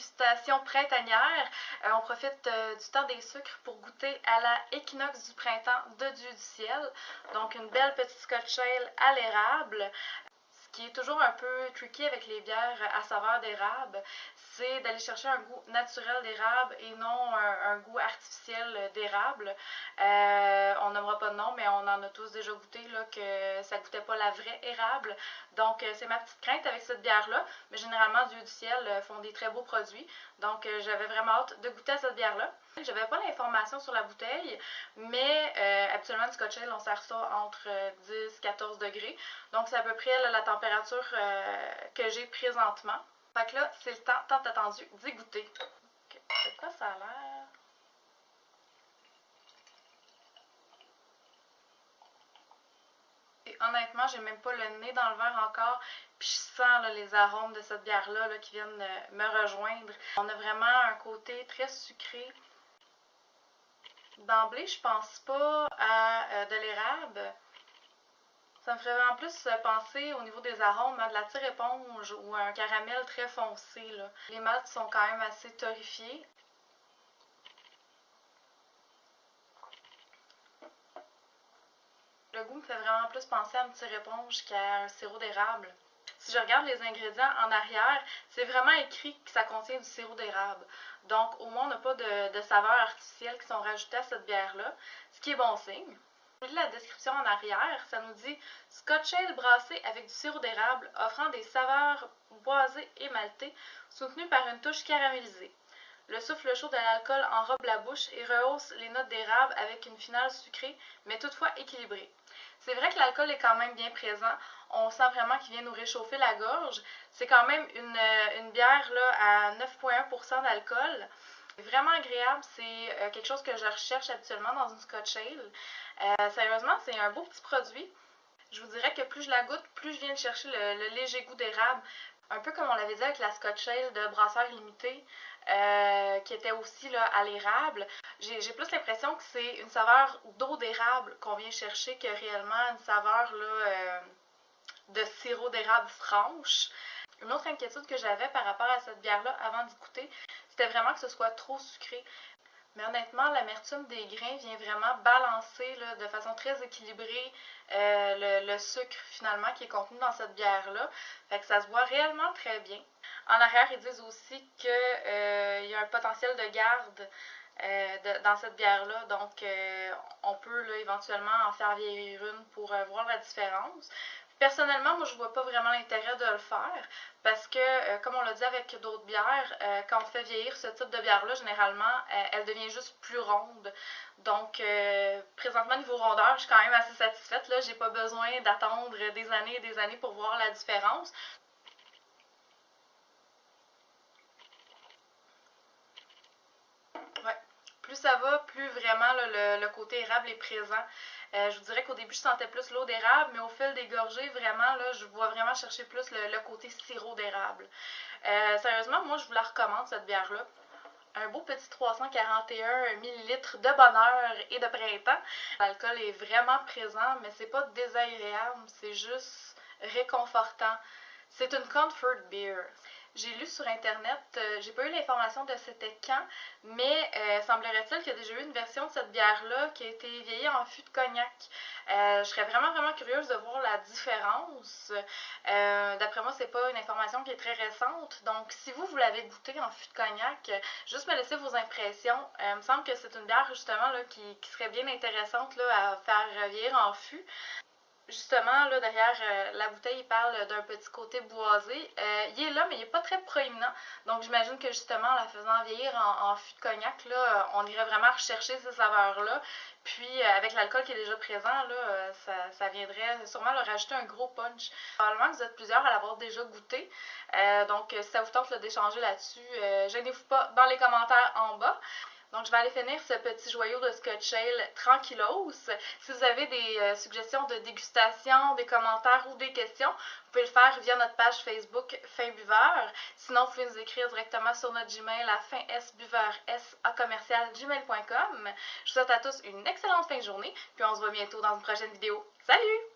dégustation printanière. On profite du temps des sucres pour goûter à la équinoxe du printemps de Dieu du ciel. Donc une belle petite Scotch Ale à l'érable. Ce qui est toujours un peu tricky avec les bières à saveur d'érable, c'est d'aller chercher un goût naturel d'érable et non un goût artificiel d'érable. On nommera pas de nom, mais on en a tous déjà goûté là, que ça goûtait pas la vraie érable. Donc c'est ma petite crainte avec cette bière-là. Mais généralement, Dieu du ciel font des très beaux produits. Donc j'avais vraiment hâte de goûter à cette bière-là. J'avais pas l'information sur la bouteille, mais habituellement, du Scotch Ale, on sert ça entre 10 et 14 degrés. Donc, c'est à peu près là, la température que j'ai présentement. Fait que là, c'est le temps tant attendu d'y goûter. Okay. De quoi ça a l'air? Et honnêtement, j'ai même pas le nez dans le verre encore, puis je sens là, les arômes de cette bière-là qui viennent me rejoindre. On a vraiment un côté très sucré. D'emblée, je pense pas à de l'érable. Ça me ferait vraiment plus penser au niveau des arômes à de la tire-éponge ou à un caramel très foncé. Là. Les maltes sont quand même assez torréfiés. Le goût me fait vraiment plus penser à une tire-éponge qu'à un sirop d'érable. Si je regarde les ingrédients en arrière, c'est vraiment écrit que ça contient du sirop d'érable. Donc, au moins, on n'a pas de saveurs artificielles qui sont rajoutées à cette bière-là, ce qui est bon signe. La description en arrière, ça nous dit « Scotch Ale brassé avec du sirop d'érable, offrant des saveurs boisées et maltées, soutenues par une touche caramélisée. Le souffle chaud de l'alcool enrobe la bouche et rehausse les notes d'érable avec une finale sucrée, mais toutefois équilibrée. » C'est vrai que l'alcool est quand même bien présent. On sent vraiment qu'il vient nous réchauffer la gorge. C'est quand même une bière là, à 9,1% d'alcool. Vraiment agréable, c'est quelque chose que je recherche habituellement dans une Scotch Ale. Sérieusement, c'est un beau petit produit. Je vous dirais que plus je la goûte, plus je viens de chercher le léger goût d'érable. Un peu comme on l'avait dit avec la Scotch Ale de Brasseur Limité, qui était aussi là, à l'érable. J'ai plus l'impression que c'est une saveur d'eau d'érable qu'on vient chercher que réellement une saveur là, de sirop d'érable franche. Une autre inquiétude que j'avais par rapport à cette bière-là avant d'y goûter, c'était vraiment que ce soit trop sucré. Mais honnêtement, l'amertume des grains vient vraiment balancer là, de façon très équilibrée le sucre finalement qui est contenu dans cette bière-là. Fait que ça se boit réellement très bien. En arrière, ils disent aussi qu'il y a un potentiel de garde dans cette bière-là. Donc, on peut là, éventuellement en faire vieillir une pour voir la différence. Personnellement, moi, je vois pas vraiment l'intérêt de le faire parce que, comme on l'a dit avec d'autres bières, quand on fait vieillir ce type de bière-là, généralement, elle devient juste plus ronde. Donc, présentement, niveau rondeur, je suis quand même assez satisfaite. Là, j'ai pas besoin d'attendre des années et des années pour voir la différence. Ouais. Plus ça va, plus vraiment là, le côté érable est présent. Je vous dirais qu'au début, je sentais plus l'eau d'érable, mais au fil des gorgées, vraiment, là, je vois vraiment chercher plus le côté sirop d'érable. Sérieusement, moi, je vous la recommande, cette bière-là. Un beau petit 341 ml de bonheur et de printemps. L'alcool est vraiment présent, mais c'est pas désagréable, c'est juste réconfortant. C'est une comfort beer. J'ai lu sur internet, j'ai pas eu l'information de c'était quand, mais semblerait-il qu'il y a déjà eu une version de cette bière-là qui a été vieillie en fût de cognac. Je serais vraiment curieuse de voir la différence. D'après moi, c'est pas une information qui est très récente, donc si vous l'avez goûté en fût de cognac, juste me laisser vos impressions. Il me semble que c'est une bière justement là, qui serait bien intéressante là, à faire vieillir en fût. Justement, là, derrière la bouteille, il parle d'un petit côté boisé. Il est là, mais il n'est pas très proéminent. Donc, j'imagine que justement, en la faisant vieillir en fût de cognac, là, on irait vraiment rechercher ces saveurs-là. Puis, avec l'alcool qui est déjà présent, là, ça viendrait sûrement leur rajouter un gros punch. Probablement que vous êtes plusieurs à l'avoir déjà goûté. Donc, si ça vous tente d'échanger là-dessus, gênez-vous pas dans les commentaires en bas. Donc, je vais aller finir ce petit joyau de Scotch Ale tranquillos. Si vous avez des suggestions de dégustation, des commentaires ou des questions, vous pouvez le faire via notre page Facebook Fin Buveur. Sinon, vous pouvez nous écrire directement sur notre Gmail à finsbuveurs@gmail.com. Je vous souhaite à tous une excellente fin de journée, puis on se voit bientôt dans une prochaine vidéo. Salut!